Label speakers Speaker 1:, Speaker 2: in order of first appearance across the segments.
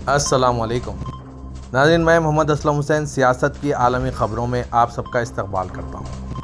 Speaker 1: السلام علیکم ناظرین، میں محمد اسلم حسین سیاست کی عالمی خبروں میں آپ سب کا استقبال کرتا ہوں۔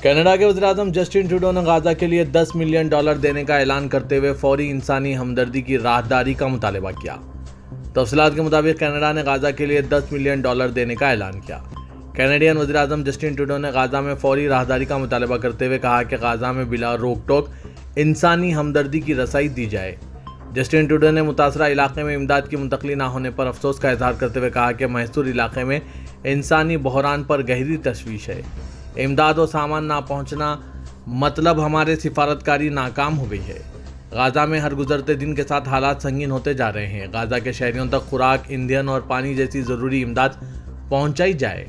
Speaker 1: کینیڈا کے وزیراعظم جسٹن ٹروڈو نے غزہ کے لیے $10 ملین دینے کا اعلان کرتے ہوئے فوری انسانی ہمدردی کی راہداری کا مطالبہ کیا۔ تفصیلات کے مطابق کینیڈا نے غزہ کے لیے $10 ملین دینے کا اعلان کیا۔ کینیڈین وزیراعظم جسٹن ٹروڈو نے غزہ میں فوری راہداری کا مطالبہ کرتے ہوئے کہا کہ غزہ میں بلا روک ٹوک انسانی ہمدردی کی رسائی دی جائے۔ جسٹن ٹروڈو نے متاثرہ علاقے میں امداد کی منتقلی نہ ہونے پر افسوس کا اظہار کرتے ہوئے کہا کہ محصور علاقے میں انسانی بحران پر گہری تشویش ہے۔ امداد و سامان نہ پہنچنا مطلب ہمارے سفارتکاری ناکام ہو گئی ہے۔ غزہ میں ہر گزرتے دن کے ساتھ حالات سنگین ہوتے جا رہے ہیں۔ غزہ کے شہریوں تک خوراک، ایندھن اور پانی جیسی ضروری امداد پہنچائی جائے۔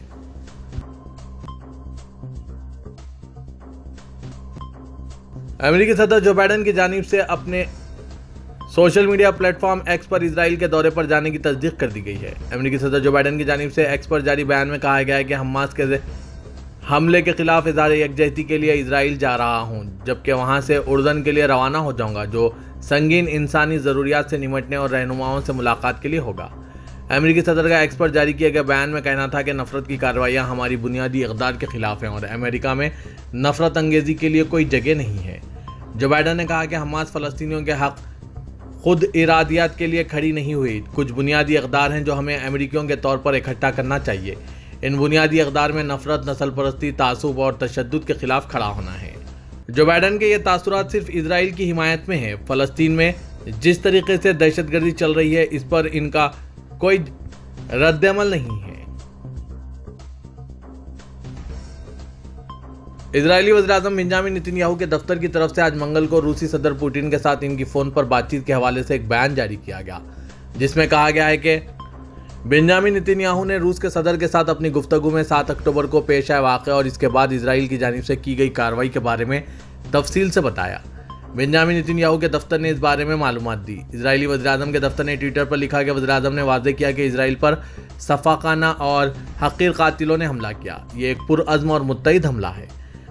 Speaker 1: امریکی صدر جو بائیڈن کی جانب سے اپنے social media platform X پر اسرائیل کے دورے پر جانے کی تصدیق کر دی گئی ہے۔ امریکی صدر جو بائیڈن کی جانب سے ایکس پر جاری بیان میں کہا گیا ہے کہ حماس کے حملے کے خلاف اظہار یکجہتی کے لیے اسرائیل جا رہا ہوں، جبکہ وہاں سے اردن کے لیے روانہ ہو جاؤں گا، جو سنگین انسانی ضروریات سے نمٹنے اور رہنماؤں سے ملاقات کے لیے ہوگا۔ امریکی صدر کا ایکس پر جاری کیے گئے بیان میں کہنا تھا کہ نفرت کی کارروائیاں ہماری بنیادی اقدار کے خلاف ہیں اور امریکہ میں نفرت انگیزی کے لیے کوئی جگہ نہیں ہے۔ جو بائیڈن نے کہا کہ حماس فلسطینیوں کے حق خود ارادیات کے لیے کھڑی نہیں ہوئی۔ کچھ بنیادی اقدار ہیں جو ہمیں امریکیوں کے طور پر اکٹھا کرنا چاہیے۔ ان بنیادی اقدار میں نفرت، نسل پرستی، تعصب اور تشدد کے خلاف کھڑا ہونا ہے۔ جو بائیڈن کے یہ تاثرات صرف اسرائیل کی حمایت میں ہیں۔ فلسطین میں جس طریقے سے دہشت گردی چل رہی ہے، اس پر ان کا کوئی رد عمل نہیں ہے۔ اسرائیلی وزیراعظم بنیامین نتن یاہو کے دفتر کی طرف سے آج منگل کو روسی صدر پوٹن کے ساتھ ان کی فون پر بات چیت کے حوالے سے ایک بیان جاری کیا گیا، جس میں کہا گیا ہے کہ بنیامین نتن یاہو نے روس کے صدر کے ساتھ اپنی گفتگو میں 7 اکتوبر کو پیش آئے واقعہ اور اس کے بعد اسرائیل کی جانب سے کی گئی کارروائی کے بارے میں تفصیل سے بتایا۔ بنیامین نتن یاہو کے دفتر نے اس بارے میں معلومات دی۔ اسرائیلی وزیراعظم کے دفتر نے ٹویٹر پر لکھا کہ وزیراعظم نے واضح کیا کہ اسرائیل پر سفاکانہ اور حقیر قاتلوں نے حملہ کیا۔ یہ ایک پرعزم اور متحد حملہ ہے۔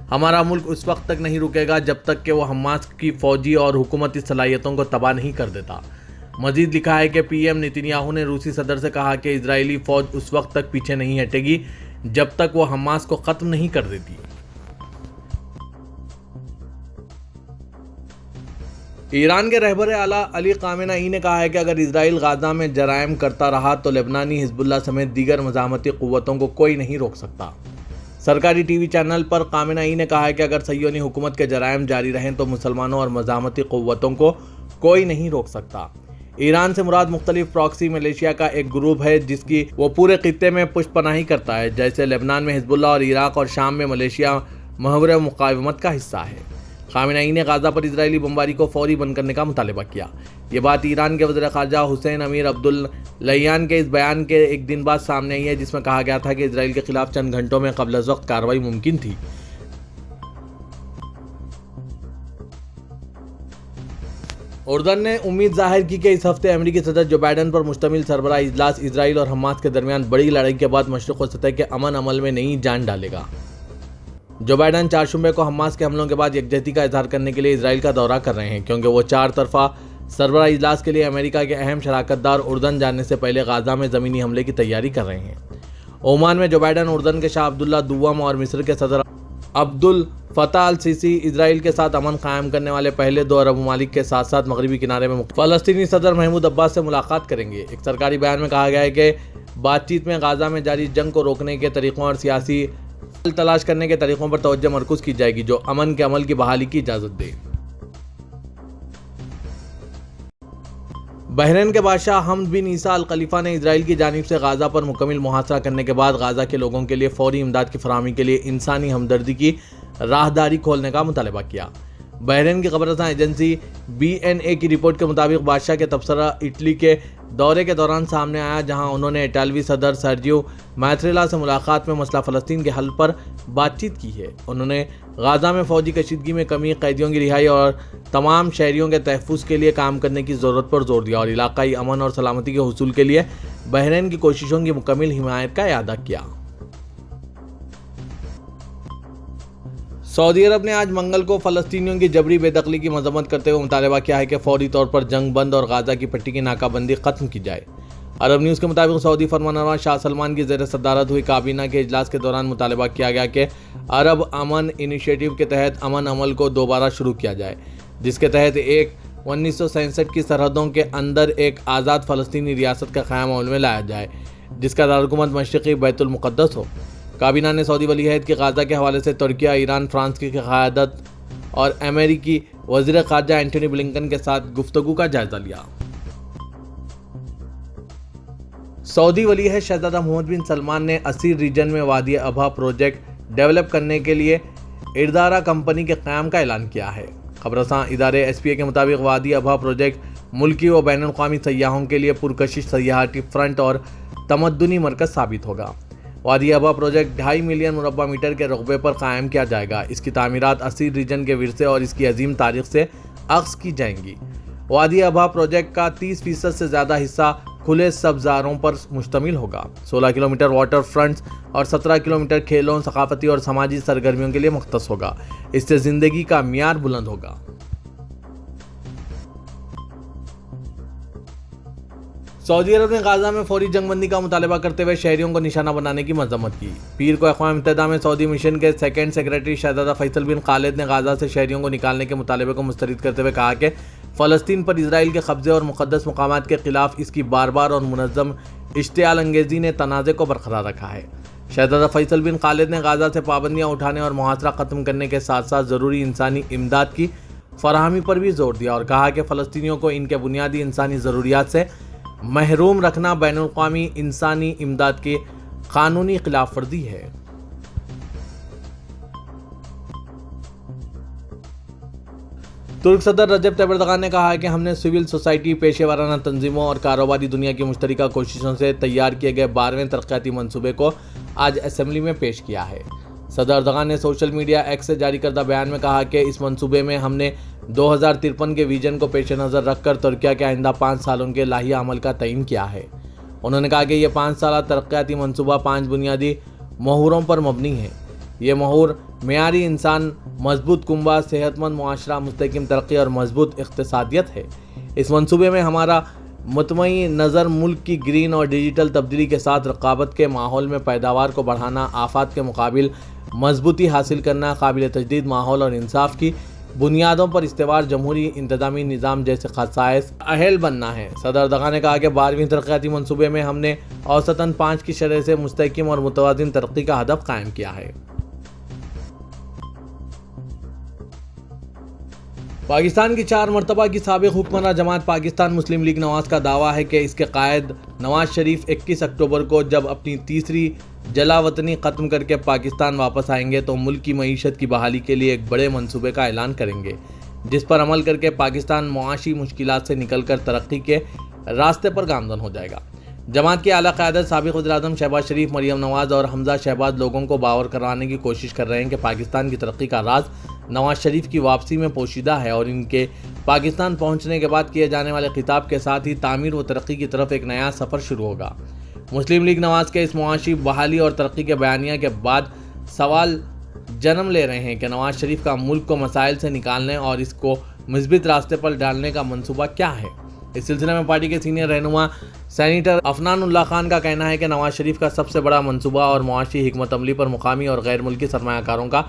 Speaker 1: ہمارا ملک اس وقت تک نہیں رکے گا جب تک کہ وہ حماس کی فوجی اور حکومتی صلاحیتوں کو تباہ نہیں کر دیتا۔ مزید لکھا ہے کہ پی ایم نتن یاہو نے روسی صدر سے کہا کہ اسرائیلی فوج اس وقت تک پیچھے نہیں ہٹے گی جب تک وہ حماس کو ختم نہیں کر دیتی۔ ایران کے رہبر اعلیٰ علی خامنہ ای نے کہا ہے کہ اگر اسرائیل غزہ میں جرائم کرتا رہا تو لبنانی حزب اللہ سمیت دیگر مزاحمتی قوتوں کو کوئی نہیں روک سکتا۔ سرکاری ٹی وی چینل پر خامنہ ای نے کہا ہے کہ اگر صہیونی حکومت کے جرائم جاری رہیں تو مسلمانوں اور مزاحمتی قوتوں کو کوئی نہیں روک سکتا۔ ایران سے مراد مختلف پراکسی ملیشیا کا ایک گروپ ہے جس کی وہ پورے خطے میں پشت پناہی کرتا ہے، جیسے لبنان میں حزب اللہ اور عراق اور شام میں ملیشیا محور مقاومت کا حصہ ہے۔ خامنہ ای نے غزہ پر اسرائیلی بمباری کو فوری بند کرنے کا مطالبہ کیا۔ یہ بات ایران کے وزیر خارجہ حسین امیر عبداللہیان کے اس بیان کے ایک دن بعد سامنے آئی ہے، جس میں کہا گیا تھا کہ اسرائیل کے خلاف چند گھنٹوں میں قبل از وقت کارروائی ممکن تھی۔ اردن نے امید ظاہر کی کہ اس ہفتے امریکی صدر جو بائیڈن پر مشتمل سربراہ اجلاس اسرائیل اور حماس کے درمیان بڑی لڑائی کے بعد مشرق وسطی کے امن عمل میں نئی جان ڈالے گا۔ جو بائیڈن 4 شنبے کو حماس کے حملوں کے بعد یکجہتی کا اظہار کرنے کے لیے اسرائیل کا دورہ کر رہے ہیں، کیونکہ وہ 4 طرفہ سربراہ اجلاس کے لیے امریکہ کے اہم شراکت دار اردن جانے سے پہلے غزہ میں زمینی حملے کی تیاری کر رہے ہیں۔ عمان میں جو بائیڈن اردن کے شاہ عبداللہ دوم اور مصر کے صدر عبد الفتاح السیسی اسرائیل کے ساتھ امن قائم کرنے والے پہلے 2 عرب ممالک کے ساتھ ساتھ مغربی کنارے میں فلسطینی صدر محمود عباس سے ملاقات کریں گے۔ ایک سرکاری بیان میں کہا گیا ہے کہ بات چیت میں غزہ میں جاری جنگ کو روکنے کے طریقوں اور سیاسی حل تلاش کرنے کے طریقوں پر توجہ مرکوز کی جائے گی جو امن کے عمل کی بحالی کی اجازت دے۔ بحرین کے بادشاہ حمد بن عیسیٰ الخلیفہ نے اسرائیل کی جانب سے غزہ پر مکمل محاصرہ کرنے کے بعد غزہ کے لوگوں کے لیے فوری امداد کی فراہمی کے لیے انسانی ہمدردی کی راہداری کھولنے کا مطالبہ کیا۔ بحرین کی خبر رساں ایجنسی BNA کی رپورٹ کے مطابق بادشاہ کے تبصرہ اٹلی کے دورے کے دوران سامنے آیا، جہاں انہوں نے اٹالوی صدر سرجیو میتریلا سے ملاقات میں مسئلہ فلسطین کے حل پر بات چیت کی ہے۔ انہوں نے غزہ میں فوجی کشیدگی میں کمی، قیدیوں کی رہائی اور تمام شہریوں کے تحفظ کے لیے کام کرنے کی ضرورت پر زور دیا اور علاقائی امن اور سلامتی کے حصول کے لیے بحرین کی کوششوں کی مکمل حمایت کا اعادہ کیا۔ سعودی عرب نے آج منگل کو فلسطینیوں کی جبری بے دخلی کی مذمت کرتے ہوئے مطالبہ کیا ہے کہ فوری طور پر جنگ بند اور غزہ کی پٹی کی ناکہ بندی ختم کی جائے۔ عرب نیوز کے مطابق سعودی فرمانروا شاہ سلمان کی زیر صدارت ہوئی کابینہ کے اجلاس کے دوران مطالبہ کیا گیا کہ عرب امن انیشیٹو کے تحت امن عمل کو دوبارہ شروع کیا جائے، جس کے تحت 1967 کی سرحدوں کے اندر ایک آزاد فلسطینی ریاست کا قیام عمل میں لایا جائے، جس کا دارالحکومت مشرقی بیت المقدس ہو۔ کابینہ نے سعودی ولی عہد کی غزہ کے حوالے سے ترکیہ، ایران، فرانس کی قیادت اور امریکی وزیر خارجہ اینٹونی بلنکن کے ساتھ گفتگو کا جائزہ لیا۔ سعودی ولی عہد شہزادہ محمد بن سلمان نے اسیر ریجن میں وادی ابھا پروجیکٹ ڈیولپ کرنے کے لیے اردارا کمپنی کے قیام کا اعلان کیا ہے۔ خبررساں ادارے SPA کے مطابق وادی ابھا پروجیکٹ ملکی و بین الاقوامی سیاحوں کے لیے پرکشش سیاحتی فرنٹ اور تمدنی مرکز ثابت ہوگا۔ وادی ابھا پروجیکٹ 2.5 ملین مربع میٹر کے رقبے پر قائم کیا جائے گا۔ اس کی تعمیرات اسیر ریجن کے ورثے اور اس کی عظیم تاریخ سے اخذ کی جائیں گی۔ وادی ابھا پروجیکٹ کا 30% سے زیادہ حصہ کھلے سبزاروں پر مشتمل ہوگا۔ 16 کلومیٹر واٹر فرنٹس اور 17 کلومیٹر کھیلوں، ثقافتی اور سماجی سرگرمیوں کے لیے مختص ہوگا۔ اس سے زندگی کا معیار بلند ہوگا۔ سعودی عرب نے غزہ میں فوری جنگ بندی کا مطالبہ کرتے ہوئے شہریوں کو نشانہ بنانے کی مذمت کی۔ پیر کو اقوام متحدہ میں سعودی مشن کے سیکنڈ سیکرٹری شہزادہ فیصل بن خالد نے غزہ سے شہریوں کو نکالنے کے مطالبے کو مسترد کرتے ہوئے کہا کہ فلسطین پر اسرائیل کے قبضے اور مقدس مقامات کے خلاف اس کی بار بار اور منظم اشتعال انگیزی نے تنازع کو برقرار رکھا ہے۔ شہزادہ فیصل بن خالد نے غزہ سے پابندیاں اٹھانے اور محاصرہ ختم کرنے کے ساتھ ساتھ ضروری انسانی امداد کی فراہمی پر بھی زور دیا اور کہا کہ فلسطینیوں کو ان کے بنیادی انسانی ضروریات سے محروم رکھنا بین الاقوامی انسانی امداد کی قانونی خلاف ورزی ہے۔ ترک صدر رجب طیب اردوغان نے کہا ہے کہ ہم نے سول سوسائٹی، پیشہ ورانہ تنظیموں اور کاروباری دنیا کی مشترکہ کوششوں سے تیار کیے گئے 12ویں ترقیاتی منصوبے کو آج اسمبلی میں پیش کیا ہے۔ صدر اردوغان نے سوشل میڈیا ایکس سے جاری کردہ بیان میں کہا کہ اس منصوبے میں ہم نے 2053 کے ویژن کو پیش نظر رکھ کر ترکیہ کے آئندہ 5 سالوں کے لائحہ عمل کا تعین کیا ہے۔ انہوں نے کہا کہ یہ 5 سالہ ترقیاتی منصوبہ 5 بنیادی محوروں پر مبنی ہے۔ یہ محور معیاری انسان، مضبوط کنبہ، صحت مند معاشرہ، مستحکم ترقی اور مضبوط اقتصادیت ہے۔ اس منصوبے میں ہمارا مطمئن نظر ملک کی گرین اور ڈیجیٹل تبدیلی کے ساتھ رقابت کے ماحول میں پیداوار کو بڑھانا، آفات کے مقابل مضبوطی حاصل کرنا، قابل تجدید ماحول اور انصاف کی بنیادوں پر استوار جمہوری انتظامی نظام جیسے خصائص اہل بننا ہے۔ صدر اردوغان نے کہا کہ 12ویں ترقیاتی منصوبے میں ہم نے اوسطاً 5 کی شرح سے مستحکم اور متوازن ترقی کا ہدف قائم کیا ہے۔ پاکستان کی 4 مرتبہ کی سابق حکمراں جماعت پاکستان مسلم لیگ نواز کا دعویٰ ہے کہ اس کے قائد نواز شریف 21 اکتوبر کو جب اپنی تیسری جلا وطنی ختم کر کے پاکستان واپس آئیں گے تو ملک کی معیشت کی بحالی کے لیے ایک بڑے منصوبے کا اعلان کریں گے، جس پر عمل کر کے پاکستان معاشی مشکلات سے نکل کر ترقی کے راستے پر گامزن ہو جائے گا۔ جماعت کی اعلیٰ قیادت سابق وزیر اعظم شہباز شریف، مریم نواز اور حمزہ شہباز لوگوں کو باور کروانے کی کوشش کر رہے ہیں کہ پاکستان کی ترقی کا راز نواز شریف کی واپسی میں پوشیدہ ہے اور ان کے پاکستان پہنچنے کے بعد کیے جانے والے خطاب کے ساتھ ہی تعمیر و ترقی کی طرف ایک نیا سفر شروع ہوگا۔ مسلم لیگ نواز کے اس معاشی بحالی اور ترقی کے بیانیہ کے بعد سوال جنم لے رہے ہیں کہ نواز شریف کا ملک کو مسائل سے نکالنے اور اس کو مثبت راستے پر ڈالنے کا منصوبہ کیا ہے۔ اس سلسلے میں پارٹی کے سینئر رہنما سینیٹر عفنان اللہ خان کا کہنا ہے کہ نواز شریف کا سب سے بڑا منصوبہ اور معاشی حکمت عملی پر مقامی اور غیر ملکی سرمایہ کاروں کا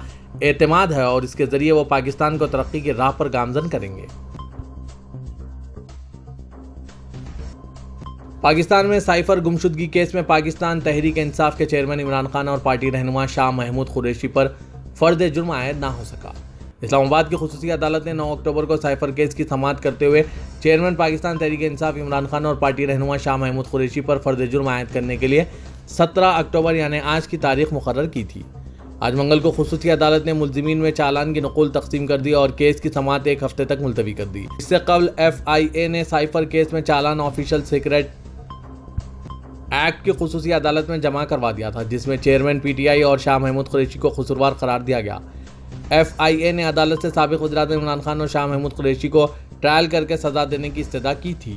Speaker 1: اعتماد ہے اور اس کے ذریعے وہ پاکستان کو ترقی کی راہ پر گامزن کریں گے۔ پاکستان میں سائفر گمشدگی کیس میں پاکستان تحریک انصاف کے چیئرمین عمران خان اور پارٹی رہنما شاہ محمود قریشی پر فرد جرم عائد نہ ہو سکا۔ اسلام آباد کی خصوصی عدالت نے 9 اکتوبر کو سائفر کیس کی سماعت کرتے ہوئے چیئرمین پاکستان تحریک انصاف عمران خان اور پارٹی رہنما شاہ محمود قریشی پر فرد جرم عائد کرنے کے لیے 17 اکتوبر یعنی آج کی تاریخ مقرر کی تھی۔ آج منگل کو خصوصی عدالت نے ملزمین میں چالان کی نقول تقسیم کر دی اور کیس کی سماعت 1 ہفتے تک ملتوی کر دی۔ اس سے قبل FIA نے سائفر کیس میں چالان آفیشل سیکرٹ ایکٹ کی خصوصی عدالت میں جمع کروا دیا تھا، جس میں چیئرمین PTI اور شاہ محمود قریشی کو قصوروار قرار دیا گیا۔ FIA نے عدالت سے سابق وزیر اعظم عمران خان اور شاہ محمود قریشی کو ٹرائل کر کے سزا دینے کی استدعا کی تھی۔